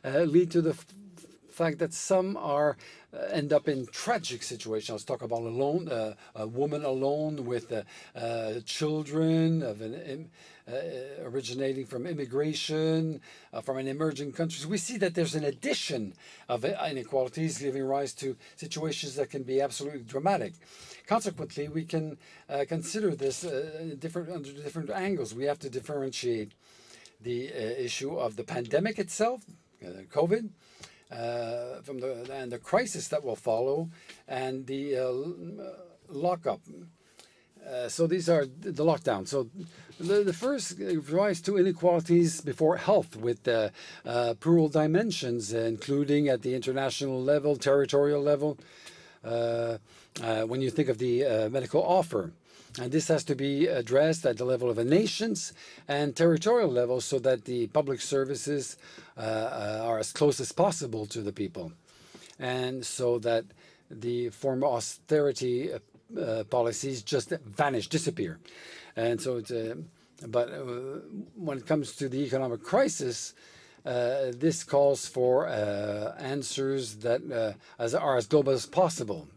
lead to the fact that some are end up in tragic situations. Let's talk about a woman alone with children of originating from immigration, from an emerging countries. We see that there's an addition of inequalities giving rise to situations that can be absolutely dramatic. Consequently, we can consider this under different angles. We have to differentiate the issue of the pandemic itself, COVID, from the crisis that will follow, and the lockup. So these are the lockdown. So the first gives rise to inequalities before health with plural dimensions, including at the international level, territorial level, when you think of the medical offer. And this has to be addressed at the level of the nations and territorial levels so that the public services are as close as possible to the people. And so that the former austerity policies just vanish, disappear. And so it's, but when it comes to the economic crisis, this calls for answers that are as global as possible.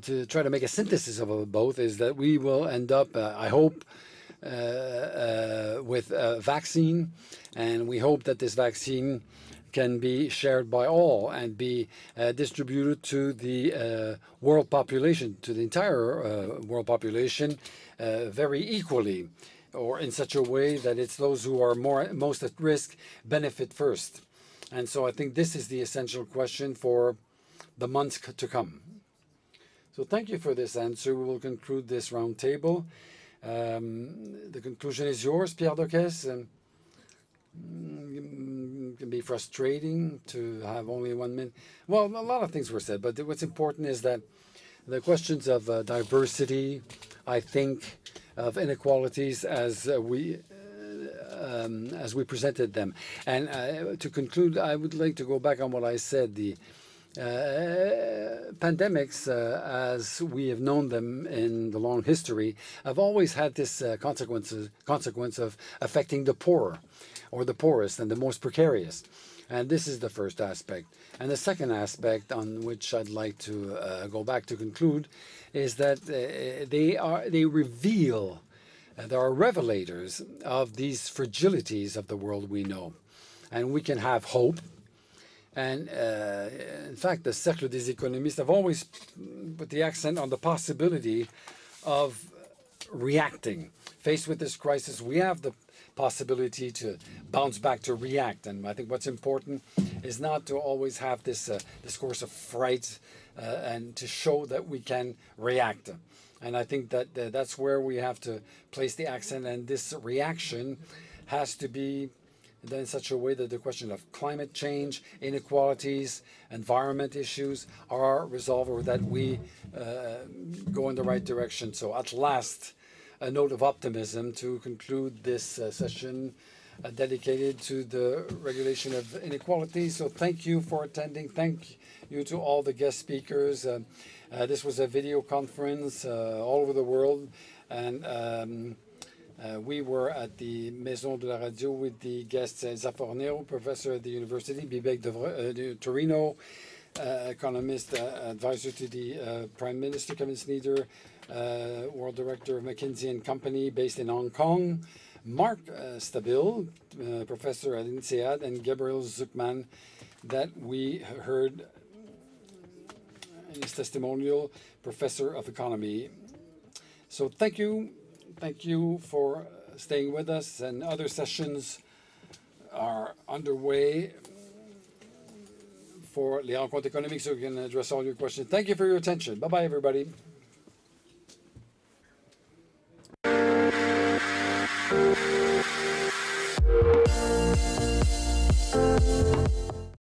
To try to make a synthesis of both is that we will end up, I hope, with a vaccine, and we hope that this vaccine can be shared by all and be distributed to the world population, to the entire world population, very equally, or in such a way that it's those who are most at risk benefit first. And so I think this is the essential question for the months to come. So thank you for this answer. We will conclude this roundtable. The conclusion is yours, Pierre DOCKÈS. It can be frustrating to have only 1 minute. Well, a lot of things were said, but what's important is that the questions of diversity, I think, of inequalities as we presented them. And to conclude, I would like to go back on what I said. The pandemics, as we have known them in the long history, have always had this consequence of affecting the poorer, or the poorest and the most precarious. And this is the first aspect. And the second aspect on which I'd like to go back to conclude is that they reveal, there are revelators of these fragilities of the world we know. And we can have hope. And in fact, the Cercle des économistes have always put the accent on the possibility of reacting. Faced with this crisis, we have the possibility to bounce back, to react. And I think what's important is not to always have this discourse of fright and to show that we can react. And I think that that's where we have to place the accent. And this reaction has to be done in such a way that the question of climate change, inequalities, environment issues are resolved, or that we go in the right direction. So at last, a note of optimism to conclude this session dedicated to the regulation of inequalities. So thank you for attending. Thank you to all the guest speakers. This was a video conference all over the world, and we were at the Maison de la Radio with the guests Elsa FORNERO, professor at the university, Bibek de Torino, economist, advisor to the Prime Minister, Kevin SNEADER, World Director of McKinsey and Company based in Hong Kong, Mark STABILE, professor at INSEAD, and Gabriel ZUCMAN, that we heard in his testimonial, professor of economy. So thank you. Thank you for staying with us, and other sessions are underway for les rencontres économiques, so we can address all your questions. Thank you for your attention. Bye-bye, everybody.